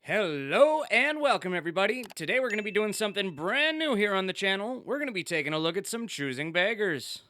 Hello and welcome, everybody. Today we're going to be doing something brand new here on the channel. We're going to be taking a look at some Choosing Beggars.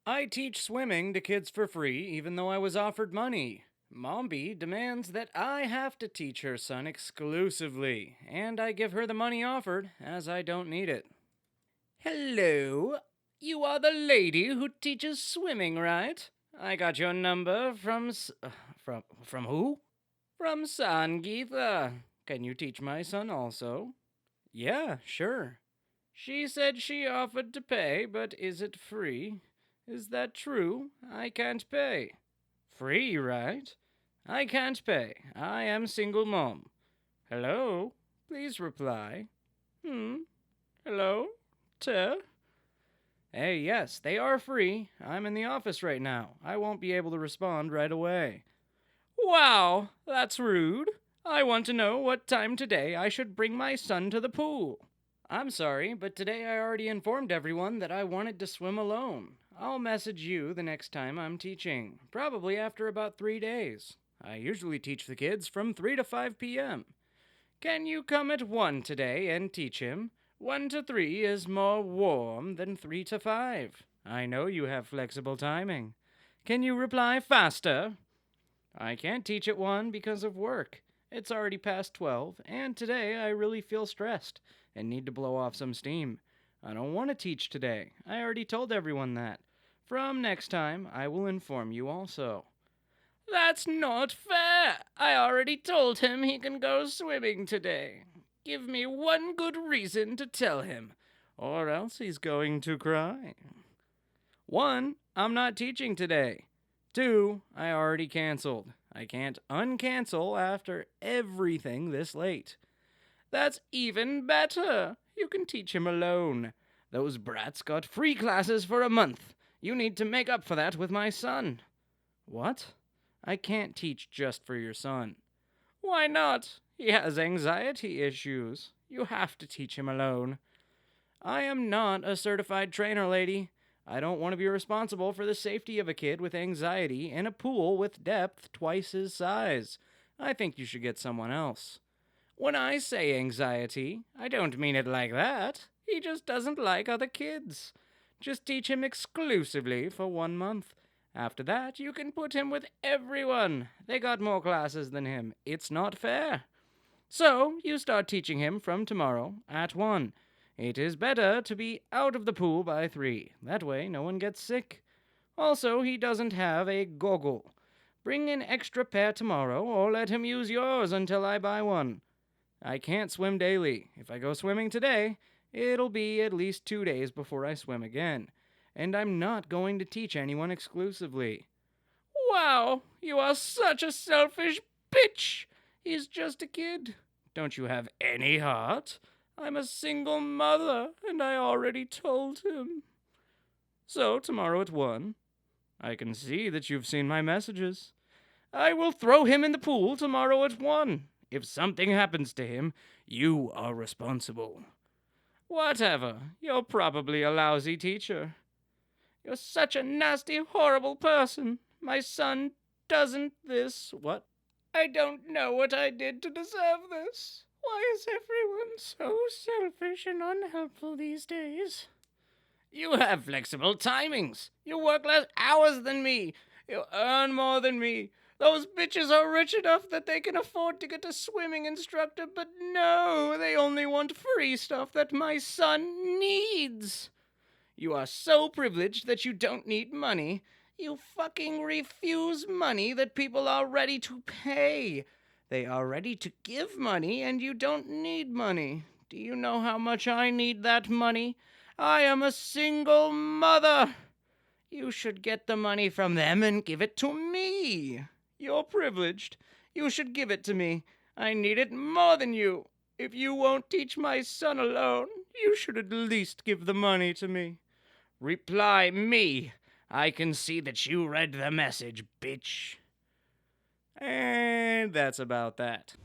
I teach swimming to kids for free, even though I was offered money. Mombi demands that I have to teach her son exclusively, and I give her the money offered, as I don't need it. Hello, you are the lady who teaches swimming, right? I got your number from who? From Sangeetha. Can you teach my son also? Yeah, sure. She said she offered to pay, but is it free? Is that true? I can't pay. Free, right? I can't pay. I am single mom. Hello? Please reply. Hello? Te? Hey, yes, they are free. I'm in the office right now. I won't be able to respond right away. Wow, that's rude. I want to know what time today I should bring my son to the pool. I'm sorry, but today I already informed everyone that I wanted to swim alone. I'll message you the next time I'm teaching, probably after about 3 days. I usually teach the kids from 3 to 5 p.m. Can you come at 1 today and teach him? 1 to 3 is more warm than 3 to 5. I know you have flexible timing. Can you reply faster? I can't teach at 1 because of work. It's already past 12, and today I really feel stressed and need to blow off some steam. I don't want to teach today. I already told everyone that. From next time, I will inform you also. That's not fair! I already told him he can go swimming today. Give me one good reason to tell him, or else he's going to cry. 1, I'm not teaching today. 2, I already canceled. I can't uncancel after everything this late. That's even better. You can teach him alone. Those brats got free classes for a month. You need to make up for that with my son. What? I can't teach just for your son. Why not? He has anxiety issues. You have to teach him alone. I am not a certified trainer, lady. I don't want to be responsible for the safety of a kid with anxiety in a pool with depth twice his size. I think you should get someone else. When I say anxiety, I don't mean it like that. He just doesn't like other kids. Just teach him exclusively for 1 month. After that, you can put him with everyone. They got more classes than him. It's not fair. So, you start teaching him from tomorrow at 1. It is better to be out of the pool by 3. That way, no one gets sick. Also, he doesn't have a goggle. Bring an extra pair tomorrow, or let him use yours until I buy one. I can't swim daily. If I go swimming today, it'll be at least 2 days before I swim again. And I'm not going to teach anyone exclusively. Wow, you are such a selfish bitch. He's just a kid. Don't you have any heart? I'm a single mother, and I already told him. So, tomorrow at 1. I can see that you've seen my messages. I will throw him in the pool tomorrow at 1. If something happens to him, you are responsible. Whatever. You're probably a lousy teacher. You're such a nasty, horrible person. My son doesn't this. What? I don't know what I did to deserve this. Why is everyone so selfish and unhelpful these days? You have flexible timings. You work less hours than me. You earn more than me. Those bitches are rich enough that they can afford to get a swimming instructor, but no, they only want free stuff that my son needs. You are so privileged that you don't need money. You fucking refuse money that people are ready to pay. They are ready to give money, and you don't need money. Do you know how much I need that money? I am a single mother. You should get the money from them and give it to me. You're privileged. You should give it to me. I need it more than you. If you won't teach my son alone, you should at least give the money to me. Reply me. I can see that you read the message, bitch. And that's about that.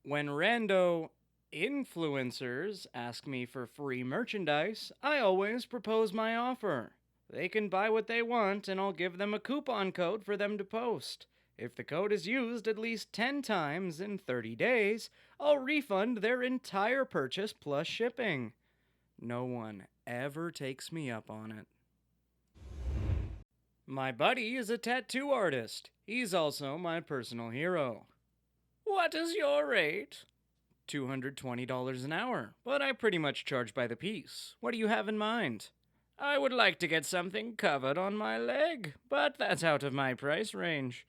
When rando influencers ask me for free merchandise, I always propose my offer. They can buy what they want, and I'll give them a coupon code for them to post. If the code is used at least 10 times in 30 days, I'll refund their entire purchase plus shipping. No one ever takes me up on it. My buddy is a tattoo artist. He's also my personal hero. What is your rate? $220 an hour, but I pretty much charge by the piece. What do you have in mind? I would like to get something covered on my leg, but that's out of my price range.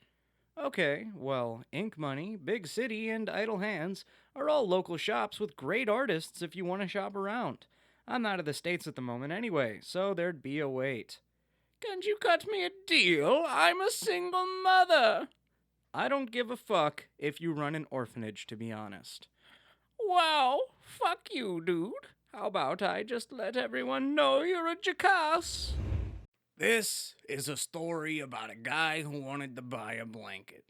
Okay, well, Ink Money, Big City, and Idle Hands are all local shops with great artists if you want to shop around. I'm out of the States at the moment anyway, so there'd be a wait. Can't you cut me a deal? I'm a single mother. I don't give a fuck if you run an orphanage, to be honest. Wow, fuck you, dude. How about I just let everyone know you're a jackass? This is a story about a guy who wanted to buy a blanket.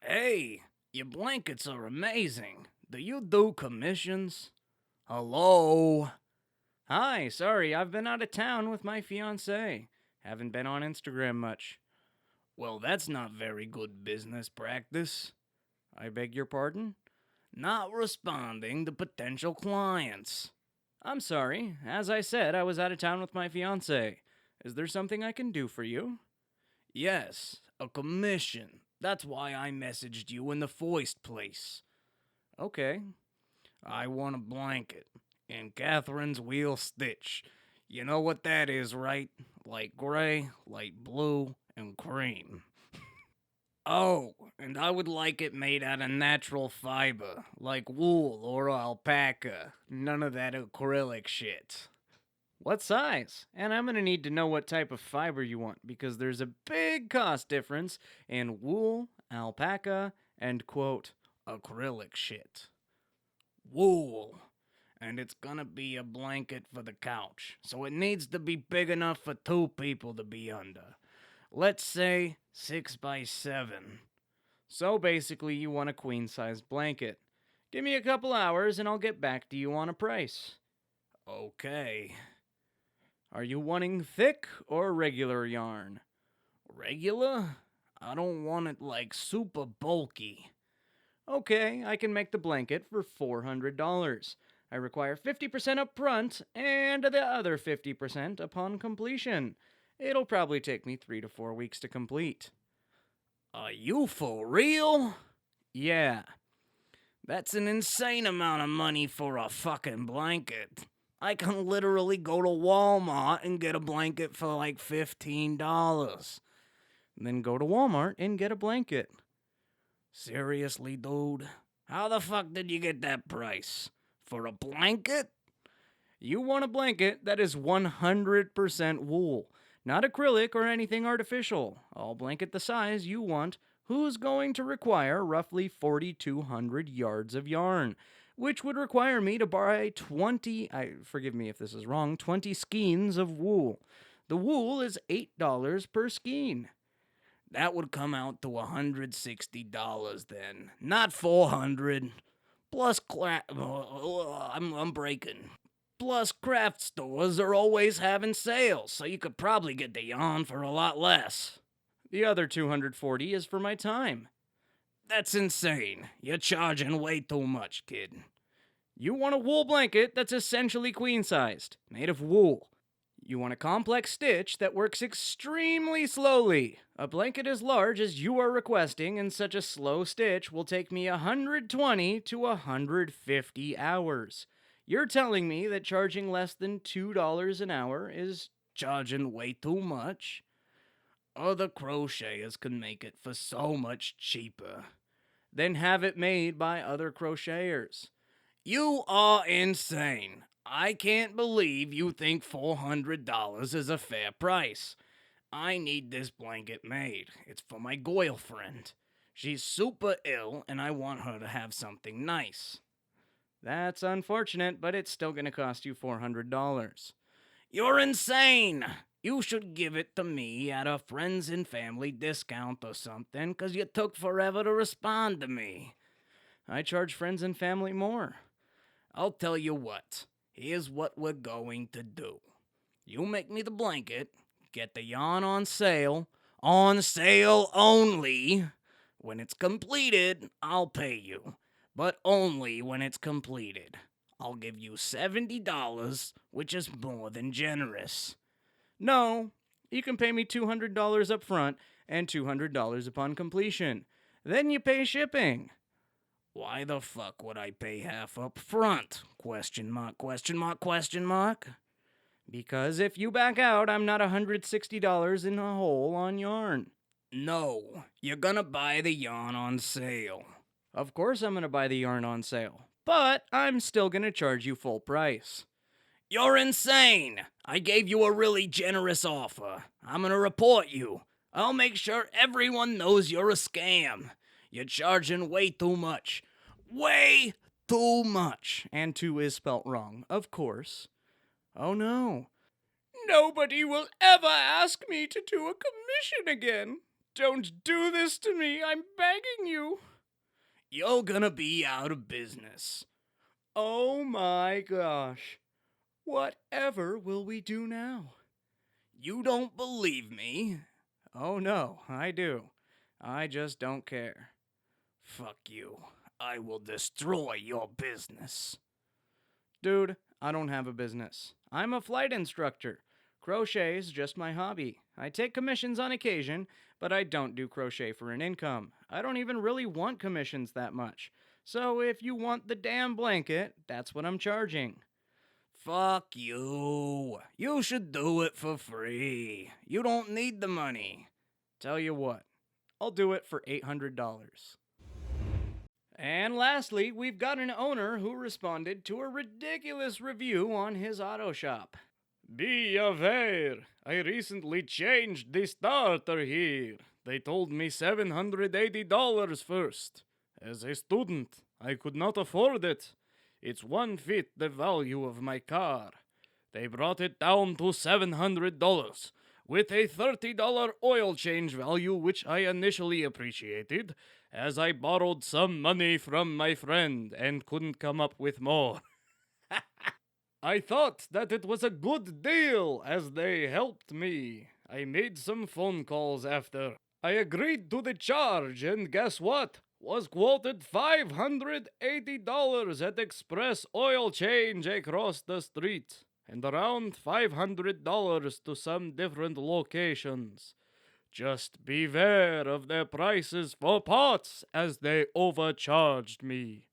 Hey, your blankets are amazing. Do you do commissions? Hello? Hi, sorry, I've been out of town with my fiancée. Haven't been on Instagram much. Well, that's not very good business practice. I beg your pardon? Not responding to potential clients. I'm sorry. As I said, I was out of town with my fiancée. Is there something I can do for you? Yes, a commission. That's why I messaged you in the first place. Okay. I want a blanket. In Catherine's wheel stitch. You know what that is, right? Light gray, light blue, and cream. Oh, and I would like it made out of natural fiber, like wool or alpaca. None of that acrylic shit. What size? And I'm gonna need to know what type of fiber you want, because there's a big cost difference in wool, alpaca, and quote, acrylic shit. Wool. And it's gonna be a blanket for the couch, so it needs to be big enough for 2 people to be under. Let's say 6 by 7. So basically, you want a queen-sized blanket. Give me a couple hours and I'll get back to you on a price. Okay. Are you wanting thick or regular yarn? Regular? I don't want it like super bulky. Okay, I can make the blanket for $400. I require 50% up front and the other 50% upon completion. It'll probably take me 3 to 4 weeks to complete. Are you for real? Yeah. That's an insane amount of money for a fucking blanket. I can literally go to Walmart and get a blanket for like $15. Then go to Walmart and get a blanket. Seriously, dude? How the fuck did you get that price? For a blanket? You want a blanket that is 100% wool. Not acrylic or anything artificial. I'll blanket the size you want, who's going to require roughly 4,200 yards of yarn, which would require me to buy 20 skeins of wool. The wool is $8 per skein. That would come out to $160 then, not $400. Plus, I'm breaking. Plus, craft stores are always having sales, so you could probably get the yarn for a lot less. The other $240 is for my time. That's insane. You're charging way too much, kid. You want a wool blanket that's essentially queen-sized, made of wool. You want a complex stitch that works extremely slowly. A blanket as large as you are requesting in such a slow stitch will take me 120 to 150 hours. You're telling me that charging less than $2 an hour is charging way too much? Other crocheters can make it for so much cheaper. Then have it made by other crocheters. You are insane. I can't believe you think $400 is a fair price. I need this blanket made. It's for my girlfriend. She's super ill and I want her to have something nice. That's unfortunate, but it's still going to cost you $400. You're insane! You should give it to me at a friends and family discount or something, 'cause you took forever to respond to me. I charge friends and family more. I'll tell you what. Here's what we're going to do. You make me the blanket, get the yarn on sale only. When it's completed, I'll pay you, but only when it's completed. I'll give you $70, which is more than generous. No, you can pay me $200 up front and $200 upon completion. Then you pay shipping. Why the fuck would I pay half up front? Question mark, question mark, question mark. Because if you back out, I'm not $160 in a hole on yarn. No, you're gonna buy the yarn on sale. Of course I'm gonna buy the yarn on sale, but I'm still gonna charge you full price. You're insane! I gave you a really generous offer. I'm gonna report you. I'll make sure everyone knows you're a scam. You're charging way too much. Way too much. And two is spelt wrong, of course. Oh no. Nobody will ever ask me to do a commission again. Don't do this to me, I'm begging you. You're gonna be out of business. Oh my gosh. Whatever will we do now? You don't believe me? Oh no, I do. I just don't care. Fuck you. I will destroy your business. Dude, I don't have a business. I'm a flight instructor. Crochet's just my hobby. I take commissions on occasion, but I don't do crochet for an income. I don't even really want commissions that much. So if you want the damn blanket, that's what I'm charging. Fuck you. You should do it for free. You don't need the money. Tell you what, I'll do it for $800. And lastly, we've got an owner who responded to a ridiculous review on his auto shop. Be aware, I recently changed the starter here. They told me $780 first. As a student, I could not afford it. It's 1/5 the value of my car. They brought it down to $700, with a $30 oil change value, which I initially appreciated, as I borrowed some money from my friend and couldn't come up with more. I thought that it was a good deal, as they helped me. I made some phone calls after. I agreed to the charge, and guess what? Was quoted $580 at Express Oil Change across the street, and around $500 to some different locations. Just beware of their prices for parts, as they overcharged me.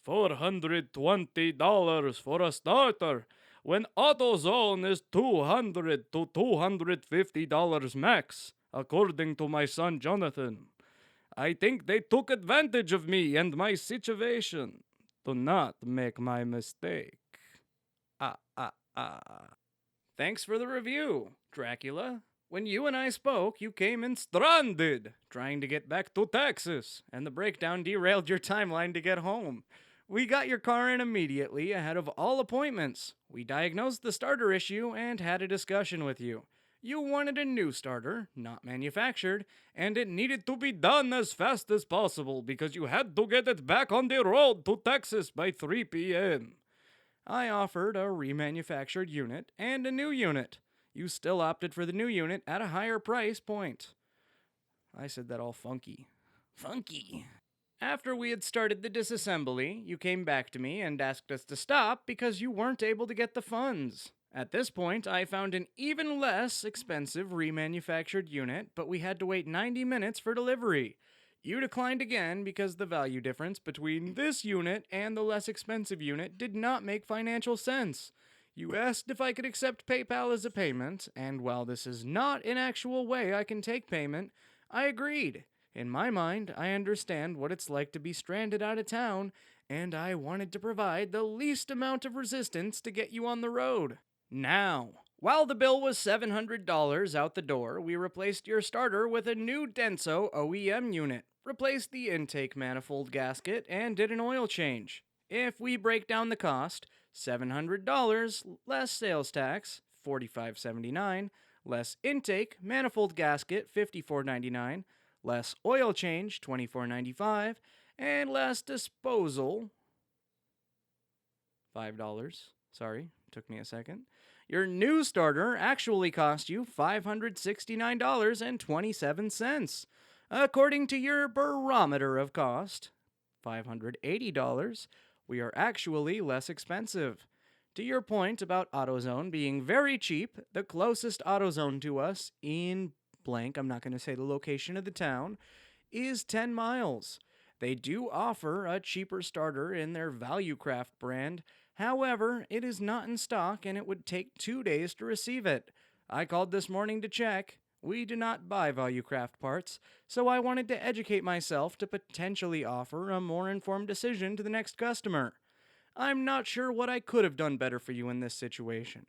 $420 for a starter, when AutoZone is $200 to $250 max, according to my son Jonathan. I think they took advantage of me and my situation. Do not make my mistake. Thanks for the review, Dracula. When you and I spoke, you came in stranded, trying to get back to Texas, and the breakdown derailed your timeline to get home. We got your car in immediately, ahead of all appointments. We diagnosed the starter issue and had a discussion with you. You wanted a new starter, not manufactured, and it needed to be done as fast as possible because you had to get it back on the road to Texas by 3 p.m. I offered a remanufactured unit and a new unit. You still opted for the new unit at a higher price point. I said that all funky. Funky. After we had started the disassembly, you came back to me and asked us to stop because you weren't able to get the funds. At this point, I found an even less expensive remanufactured unit, but we had to wait 90 minutes for delivery. You declined again because the value difference between this unit and the less expensive unit did not make financial sense. You asked if I could accept PayPal as a payment, and while this is not an actual way I can take payment, I agreed. In my mind, I understand what it's like to be stranded out of town, and I wanted to provide the least amount of resistance to get you on the road. Now, while the bill was $700 out the door, we replaced your starter with a new Denso OEM unit, replaced the intake manifold gasket, and did an oil change. If we break down the cost, $700 less sales tax, $45.79, less intake manifold gasket, $54.99, less oil change, $24.95, and less disposal, $5. Sorry, took me a second. Your new starter actually cost you $569.27. According to your barometer of cost, $580, we are actually less expensive. To your point about AutoZone being very cheap, the closest AutoZone to us in blank, I'm not going to say the location of the town, is 10 miles. They do offer a cheaper starter in their ValueCraft brand. However, it is not in stock and it would take 2 days to receive it. I called this morning to check. We do not buy ValueCraft parts, so I wanted to educate myself to potentially offer a more informed decision to the next customer. I'm not sure what I could have done better for you in this situation.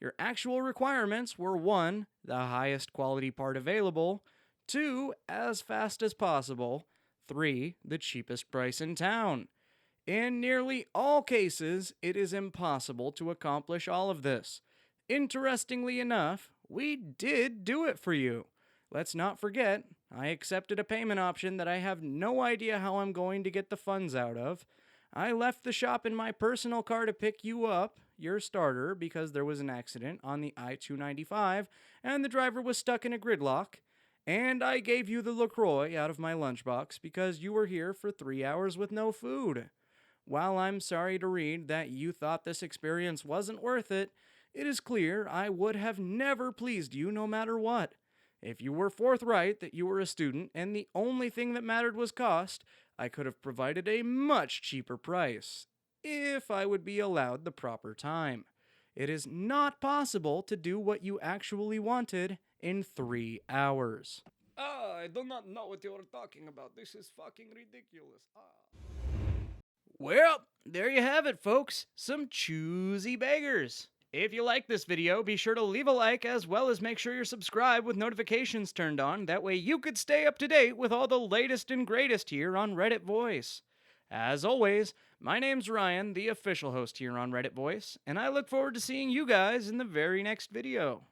Your actual requirements were 1, the highest quality part available, 2, as fast as possible, 3, the cheapest price in town. In nearly all cases, it is impossible to accomplish all of this. Interestingly enough, we did do it for you. Let's not forget, I accepted a payment option that I have no idea how I'm going to get the funds out of. I left the shop in my personal car to pick you up, your starter, because there was an accident on the I-295 and the driver was stuck in a gridlock. And I gave you the LaCroix out of my lunchbox because you were here for 3 hours with no food. While I'm sorry to read that you thought this experience wasn't worth it, it is clear I would have never pleased you no matter what. If you were forthright that you were a student and the only thing that mattered was cost, I could have provided a much cheaper price, if I would be allowed the proper time. It is not possible to do what you actually wanted in 3 hours. I do not know what you are talking about. This is fucking ridiculous. Well, there you have it, folks. Some choosy beggars. If you like this video, be sure to leave a like as well as make sure you're subscribed with notifications turned on. That way you could stay up to date with all the latest and greatest here on Reddit Voice. As always, my name's Ryan, the official host here on Reddit Voice, and I look forward to seeing you guys in the very next video.